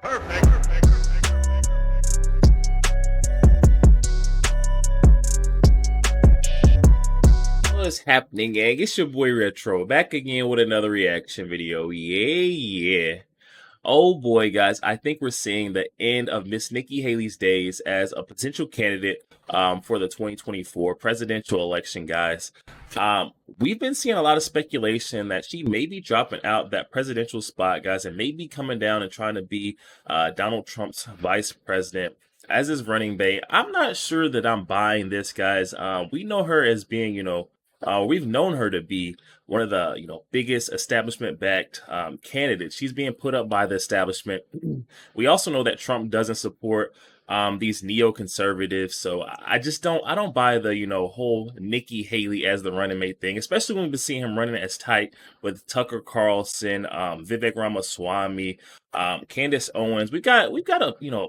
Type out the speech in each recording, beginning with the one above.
What's happening, gang? It's your boy Retro, back again with another reaction video. Yeah. Oh boy, guys, I think we're seeing the end of Miss Nikki Haley's days as a potential candidate for the 2024 presidential election, guys. We've been seeing a lot of speculation that she may be dropping out that presidential spot, guys, and may be coming down and trying to be Donald Trump's vice president as his running mate. I'm not sure that I'm buying this, guys. We know her as being, we've known her to be one of the, biggest establishment-backed candidates. She's being put up by the establishment. We also know that Trump doesn't support these neoconservatives. So I don't buy the, whole Nikki Haley as the running mate thing, especially when we've been seeing him running as tight with Tucker Carlson, Vivek Ramaswamy, Candace Owens. We've got a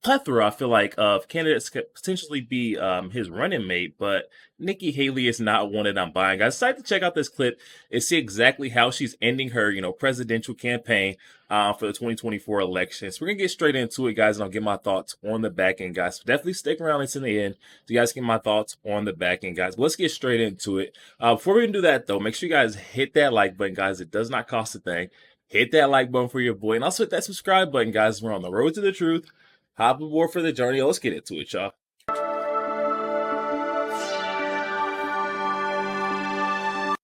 plethora, I feel like, of candidates could potentially be his running mate, but Nikki Haley is not one that I'm buying. Guys, decided to check out this clip and see exactly how she's ending her, presidential campaign for the 2024 elections. We're gonna get straight into it, guys, and I'll get my thoughts on the back end, guys. So definitely stick around until the end so you guys get my thoughts on the back end, guys. But let's get straight into it. Before we do that, though, make sure you guys hit that like button, guys. It does not cost a thing. Hit that like button for your boy, and also hit that subscribe button, guys. We're on the road to the truth. Hop aboard for the journey. Let's get into it, y'all.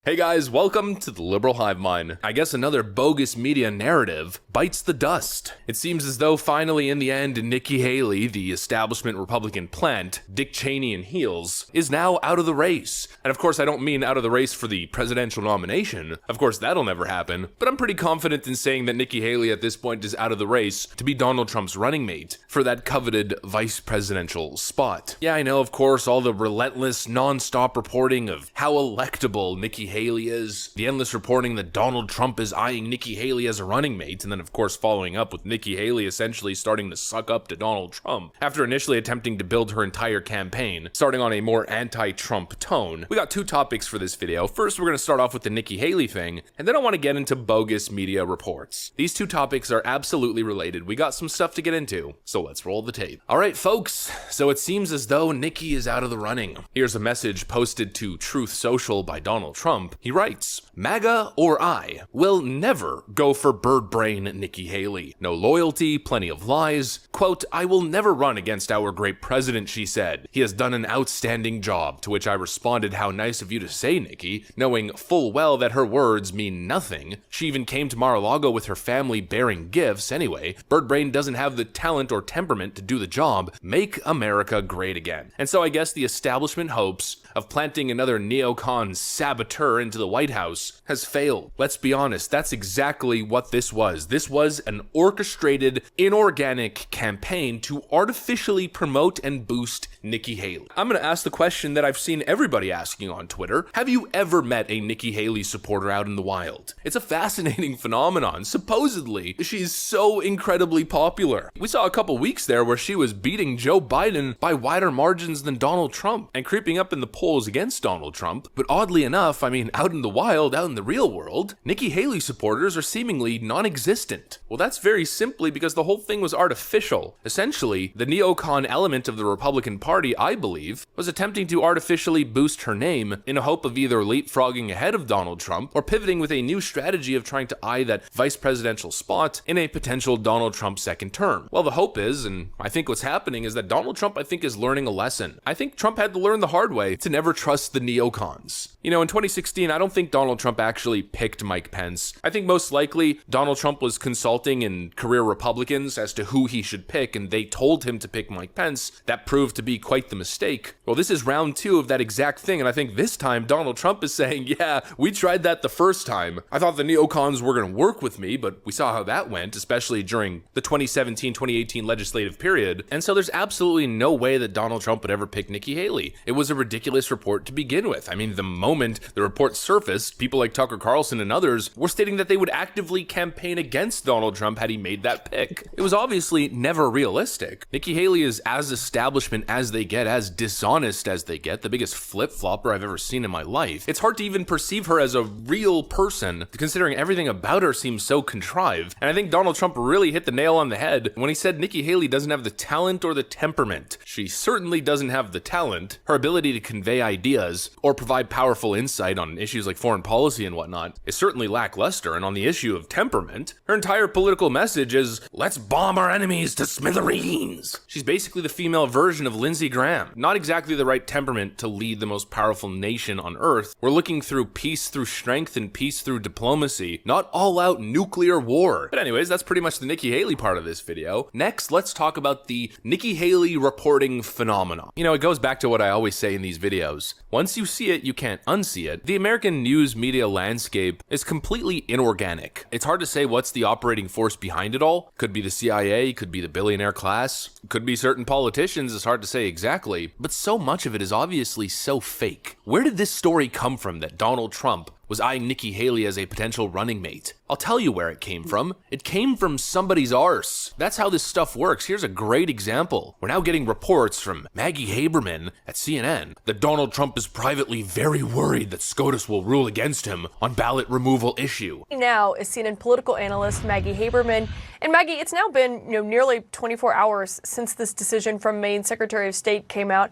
Hey guys, welcome to the Liberal Hive Mind. I guess another bogus media narrative bites the dust. It seems as though finally in the end, Nikki Haley, the establishment Republican plant, Dick Cheney in heels, is now out of the race. And of course I don't mean out of the race for the presidential nomination. Of course that'll never happen. But I'm pretty confident in saying that Nikki Haley at this point is out of the race to be Donald Trump's running mate for that coveted vice presidential spot. Yeah, I know, of course, all the relentless, non-stop reporting of how electable Nikki Haley is, the endless reporting that Donald Trump is eyeing Nikki Haley as a running mate, and then of course following up with Nikki Haley essentially starting to suck up to Donald Trump after initially attempting to build her entire campaign, starting on a more anti-Trump tone. We got two topics for this video. First, we're going to start off with the Nikki Haley thing, and then I want to get into bogus media reports. These two topics are absolutely related. We got some stuff to get into, so let's roll the tape. Alright folks, so it seems as though Nikki is out of the running. Here's a message posted to Truth Social by Donald Trump. He writes, MAGA or I will never go for bird brain Nikki Haley. No loyalty, plenty of lies. Quote, I will never run against our great president, she said. He has done an outstanding job, to which I responded, how nice of you to say, Nikki, knowing full well that her words mean nothing. She even came to Mar-a-Lago with her family bearing gifts. Anyway, bird brain doesn't have the talent or temperament to do the job. Make America great again. And so I guess the establishment hopes of planting another neocon saboteur into the White House has failed. Let's be honest, that's exactly what this was. This was an orchestrated, inorganic campaign to artificially promote and boost Nikki Haley. I'm gonna ask the question that I've seen everybody asking on Twitter. Have you ever met a Nikki Haley supporter out in the wild? It's a fascinating phenomenon. Supposedly, she's so incredibly popular. We saw a couple weeks there where she was beating Joe Biden by wider margins than Donald Trump and creeping up in the polls against Donald Trump. But oddly enough, I mean, out in the wild, out in the real world, Nikki Haley supporters are seemingly non-existent. Well, that's very simply because the whole thing was artificial. Essentially, the neocon element of the Republican Party, I believe, was attempting to artificially boost her name in a hope of either leapfrogging ahead of Donald Trump or pivoting with a new strategy of trying to eye that vice presidential spot in a potential Donald Trump second term. Well, the hope is, and I think what's happening is that Donald Trump, I think, is learning a lesson. I think Trump had to learn the hard way to never trust the neocons. In 2016, I don't think Donald Trump actually picked Mike Pence. I think most likely Donald Trump was consulting in career Republicans as to who he should pick, and they told him to pick Mike Pence. That proved to be quite the mistake. Well, this is round two of that exact thing, and I think this time Donald Trump is saying, yeah, we tried that the first time. I thought the neocons were going to work with me, but we saw how that went, especially during the 2017-2018 legislative period. And so there's absolutely no way that Donald Trump would ever pick Nikki Haley. It was a ridiculous this report to begin with. I mean, the moment the report surfaced, people like Tucker Carlson and others were stating that they would actively campaign against Donald Trump had he made that pick. It was obviously never realistic. Nikki Haley is as establishment as they get, as dishonest as they get, the biggest flip-flopper I've ever seen in my life. It's hard to even perceive her as a real person, considering everything about her seems so contrived. And I think Donald Trump really hit the nail on the head when he said Nikki Haley doesn't have the talent or the temperament. She certainly doesn't have the talent. Her ability to convey ideas or provide powerful insight on issues like foreign policy and whatnot is certainly lackluster. And on the issue of temperament, her entire political message is, let's bomb our enemies to smithereens. She's basically the female version of Lindsey Graham. Not exactly the right temperament to lead the most powerful nation on earth. We're looking through peace through strength and peace through diplomacy, not all-out nuclear war. But anyways, that's pretty much the Nikki Haley part of this video. Next, let's talk about the Nikki Haley reporting phenomenon. You know, it goes back to what I always say in these videos. Once you see it, you can't unsee it. The American news media landscape is completely inorganic. It's hard to say what's the operating force behind it all. Could be the CIA, could be the billionaire class, could be certain politicians, it's hard to say exactly, but so much of it is obviously so fake. Where did this story come from that Donald Trump was eyeing Nikki Haley as a potential running mate? I'll tell you where it came from. It came from somebody's arse. That's how this stuff works. Here's a great example. We're now getting reports from Maggie Haberman at CNN that Donald Trump is privately very worried that SCOTUS will rule against him on ballot removal issue. Now is CNN political analyst Maggie Haberman. And Maggie, it's now been nearly 24 hours since this decision from Maine Secretary of State came out.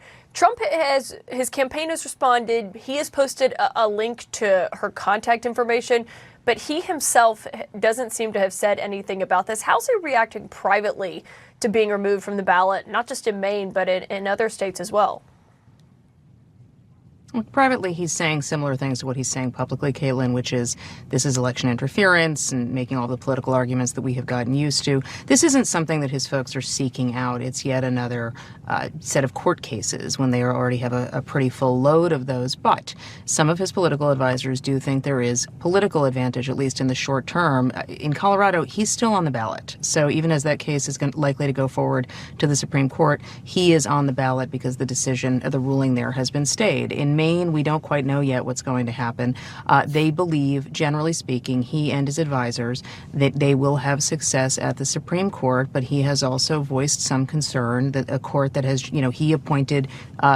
His campaign has responded. He has posted a link to her contact information, but he himself doesn't seem to have said anything about this. How's he reacting privately to being removed from the ballot, not just in Maine, but in other states as well? Well, privately, he's saying similar things to what he's saying publicly, Caitlin, which is this is election interference and making all the political arguments that we have gotten used to. This isn't something that his folks are seeking out. It's yet another set of court cases when they already have a pretty full load of those. But some of his political advisors do think there is political advantage, at least in the short term. In Colorado, he's still on the ballot. So even as that case is likely to go forward to the Supreme Court, he is on the ballot because the decision, the ruling there has been stayed. In Maine, we don't quite know yet what's going to happen. They believe, generally speaking, he and his advisors, that they will have success at the Supreme Court, but he has also voiced some concern that a court that has, he appointed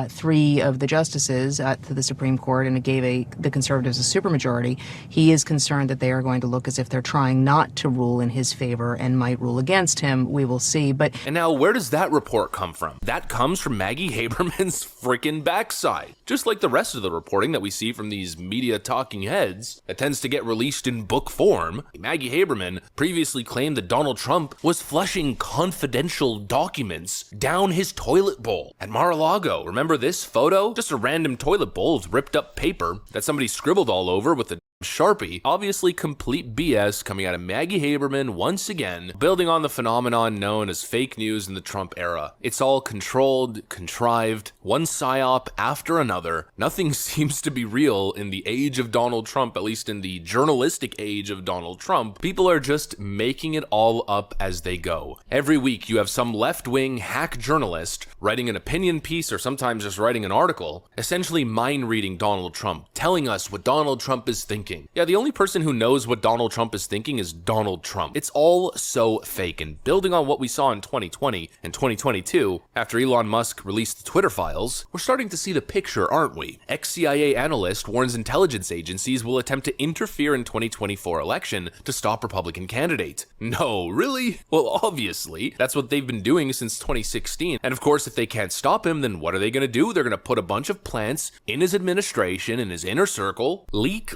3 of the justices to the Supreme Court and it gave the conservatives a supermajority. He is concerned that they are going to look as if they're trying not to rule in his favor and might rule against him. We will see. And now, where does that report come from? That comes from Maggie Haberman's freaking backside. Just like the rest of the reporting that we see from these media talking heads that tends to get released in book form. Maggie Haberman previously claimed that Donald Trump was flushing confidential documents down his toilet bowl at Mar-a-Lago. Remember this photo? Just a random toilet bowl of ripped up paper that somebody scribbled all over with a Sharpie. Obviously complete BS coming out of Maggie Haberman once again, building on the phenomenon known as fake news in the Trump era. It's all controlled, contrived, one psyop after another. Nothing seems to be real in the age of Donald Trump, at least in the journalistic age of Donald Trump. People are just making it all up as they go. Every week you have some left-wing hack journalist writing an opinion piece or sometimes just writing an article, essentially mind-reading Donald Trump, telling us what Donald Trump is thinking. Yeah, the only person who knows what Donald Trump is thinking is Donald Trump. It's all so fake, and building on what we saw in 2020 and 2022, after Elon Musk released the Twitter files, we're starting to see the picture, aren't we? Ex-CIA analyst warns intelligence agencies will attempt to interfere in 2024 election to stop Republican candidate. No, really? Well, obviously, that's what they've been doing since 2016, and of course, if they can't stop him, then what are they gonna do? They're gonna put a bunch of plants in his administration, in his inner circle, leak,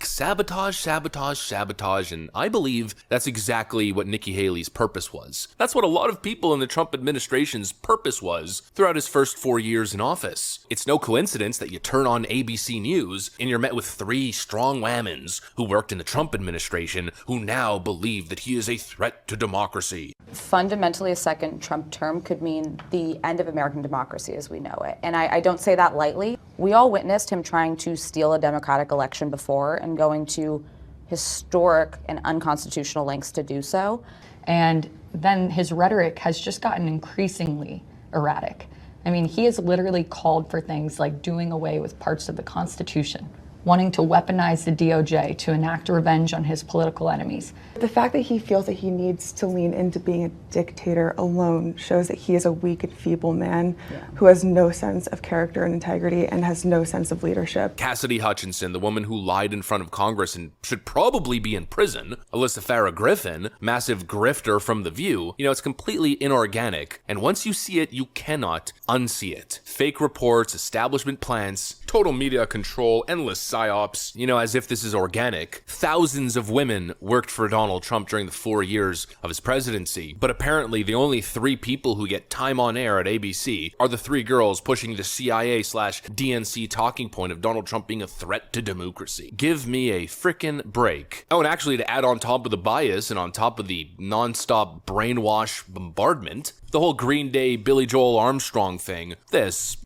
sabotage, and I believe that's exactly what Nikki Haley's purpose was. That's what a lot of people in the Trump administration's purpose was throughout his first 4 years in office. It's no coincidence that you turn on ABC News and you're met with 3 strong whammons who worked in the Trump administration who now believe that he is a threat to democracy. Fundamentally, a second Trump term could mean the end of American democracy as we know it. And I don't say that lightly. We all witnessed him trying to steal a democratic election before and going to historic and unconstitutional lengths to do so. And then his rhetoric has just gotten increasingly erratic. I mean, he has literally called for things like doing away with parts of the Constitution, wanting to weaponize the DOJ to enact revenge on his political enemies. The fact that he feels that he needs to lean into being a dictator alone shows that he is a weak and feeble man who has no sense of character and integrity and has no sense of leadership. Cassidy Hutchinson, the woman who lied in front of Congress and should probably be in prison. Alyssa Farah Griffin, massive grifter from The View. You know, it's completely inorganic, and once you see it, you cannot unsee it. Fake reports, establishment plans, total media control, endless psyops. You know, as if this is organic. Thousands of women worked for Donald Trump during the 4 years of his presidency, but apparently the only 3 people who get time on air at ABC are the 3 girls pushing the CIA/DNC talking point of Donald Trump being a threat to democracy. Give me a frickin' break. Oh, and actually, to add on top of the bias and on top of the non-stop brainwash bombardment, the whole Green Day Billy Joel Armstrong thing, this.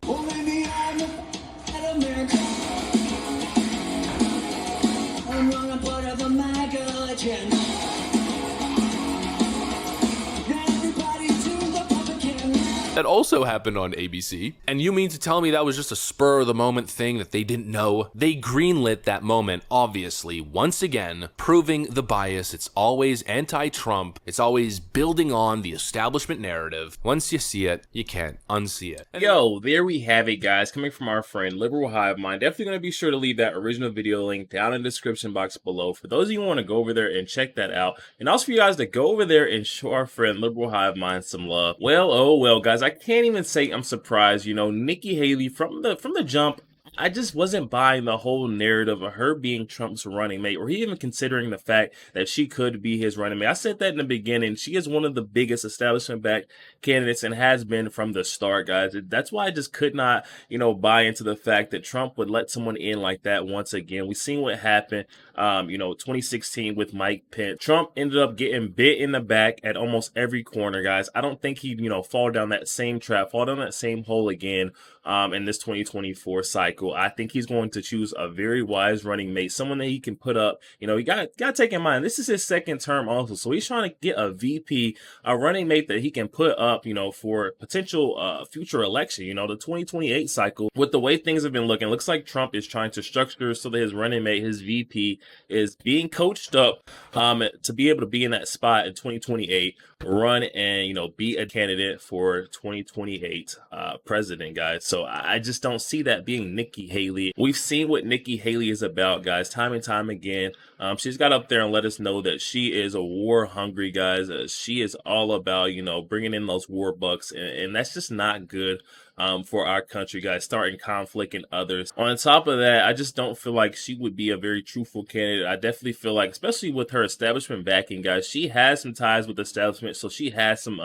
That also happened on ABC. And you mean to tell me that was just a spur-of-the-moment thing that they didn't know? They greenlit that moment, obviously, once again, proving the bias. It's always anti-Trump. It's always building on the establishment narrative. Once you see it, you can't unsee it. Yo, there we have it, guys. Coming from our friend Liberal Hive Mind. Definitely going to be sure to leave that original video link down in the description box below for those of you who want to go over there and check that out. And also for you guys to go over there and show our friend Liberal Hive Mind some love. Well, oh well, guys. I can't even say I'm surprised. You know, Nikki Haley from the jump, I just wasn't buying the whole narrative of her being Trump's running mate, or even considering the fact that she could be his running mate. I said that in the beginning. She is one of the biggest establishment-backed candidates and has been from the start, guys. That's why I just could not, you know, buy into the fact that Trump would let someone in like that once again. We've seen what happened, 2016 with Mike Pence. Trump ended up getting bit in the back at almost every corner, guys. I don't think he'd, fall down that same trap, fall down that same hole again in this 2024 cycle. I think he's going to choose a very wise running mate, someone that he can put up. You got to take in mind, this is his second term also. So he's trying to get a VP, a running mate that he can put up, for potential future election, the 2028 cycle. With the way things have been looking, looks like Trump is trying to structure so that his running mate, his VP, is being coached up to be able to be in that spot in 2028, run and, be a candidate for 2028 president, guys. So I just don't see that being Nikki Haley. We've seen what Nikki Haley is about, guys, time and time again. She's got up there and let us know that she is a war hungry, guys. She is all about, bringing in those war bucks, and that's just not good for our country, guys, starting conflict and others. On top of that, I just don't feel like she would be a very truthful candidate. I definitely feel like, especially with her establishment backing, guys, she has some ties with the establishment, so she has some,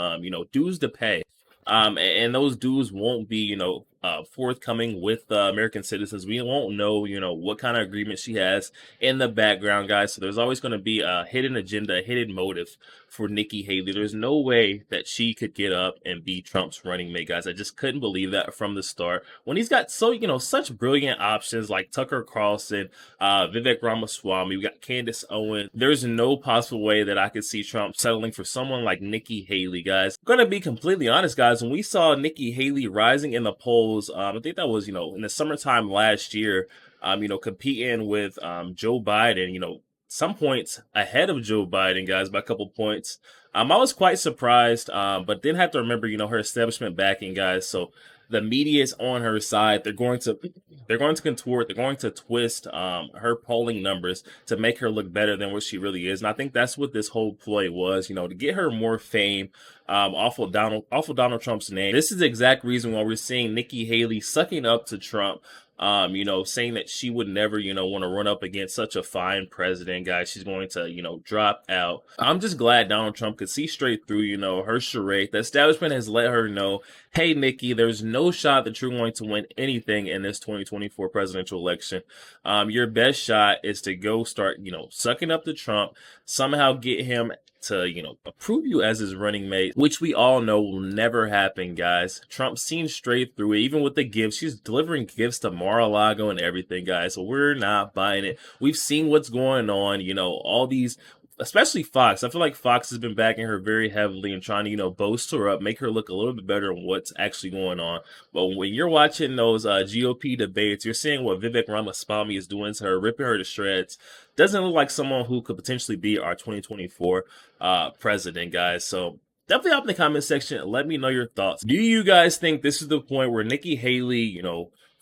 dues to pay. And those dues won't be, forthcoming with American citizens. We won't know, what kind of agreement she has in the background, guys. So there's always going to be a hidden agenda, a hidden motive for Nikki Haley. There's no way that she could get up and be Trump's running mate, guys. I just couldn't believe that from the start. When he's got such brilliant options like Tucker Carlson, Vivek Ramaswamy, we got Candace Owens. There's no possible way that I could see Trump settling for someone like Nikki Haley, guys. I'm going to be completely honest, guys. When we saw Nikki Haley rising in the polls, I think that was, in the summertime last year, competing with Joe Biden, some points ahead of Joe Biden, guys, by a couple points. I was quite surprised, but then have to remember, her establishment backing, guys. So the media is on her side. They're going to contort, they're going to twist her polling numbers to make her look better than what she really is. And I think that's what this whole ploy was, to get her more fame off of Donald Trump's name. This is the exact reason why we're seeing Nikki Haley sucking up to Trump. Saying that she would never, want to run up against such a fine president, guys. She's going to, drop out. I'm just glad Donald Trump could see straight through, her charade. The establishment has let her know, hey, Nikki, there's no shot that you're going to win anything in this 2024 presidential election. Your best shot is to go start, sucking up to Trump, somehow get him to, approve you as his running mate, which we all know will never happen, guys. Trump's seen straight through it, even with the gifts. She's delivering gifts to Mar-a-Lago and everything, guys. So we're not buying it. We've seen what's going on, all these especially Fox. I feel like Fox has been backing her very heavily and trying to, boast her up, make her look a little bit better on what's actually going on. But when you're watching those GOP debates, you're seeing what Vivek Ramaswamy is doing to her, ripping her to shreds. Doesn't look like someone who could potentially be our 2024 president, guys. So definitely up in the comment section. Let me know your thoughts. Do you guys think this is the point where Nikki Haley,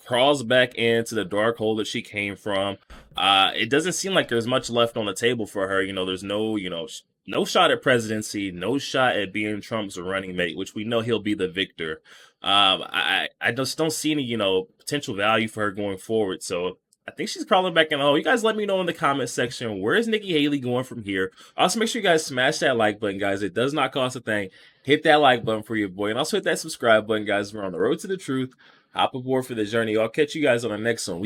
crawls back into the dark hole that she came from? It doesn't seem like there's much left on the table for her. There's no, no shot at presidency, no shot at being Trump's running mate, which we know he'll be the victor. I just don't see any, potential value for her going forward. So I think she's crawling back in the hole. You guys let me know in the comment section, where is Nikki Haley going from here? Also, make sure you guys smash that like button, guys. It does not cost a thing. Hit that like button for your boy. And also hit that subscribe button, guys. We're on the road to the truth. Hop aboard for the journey. I'll catch you guys on the next one.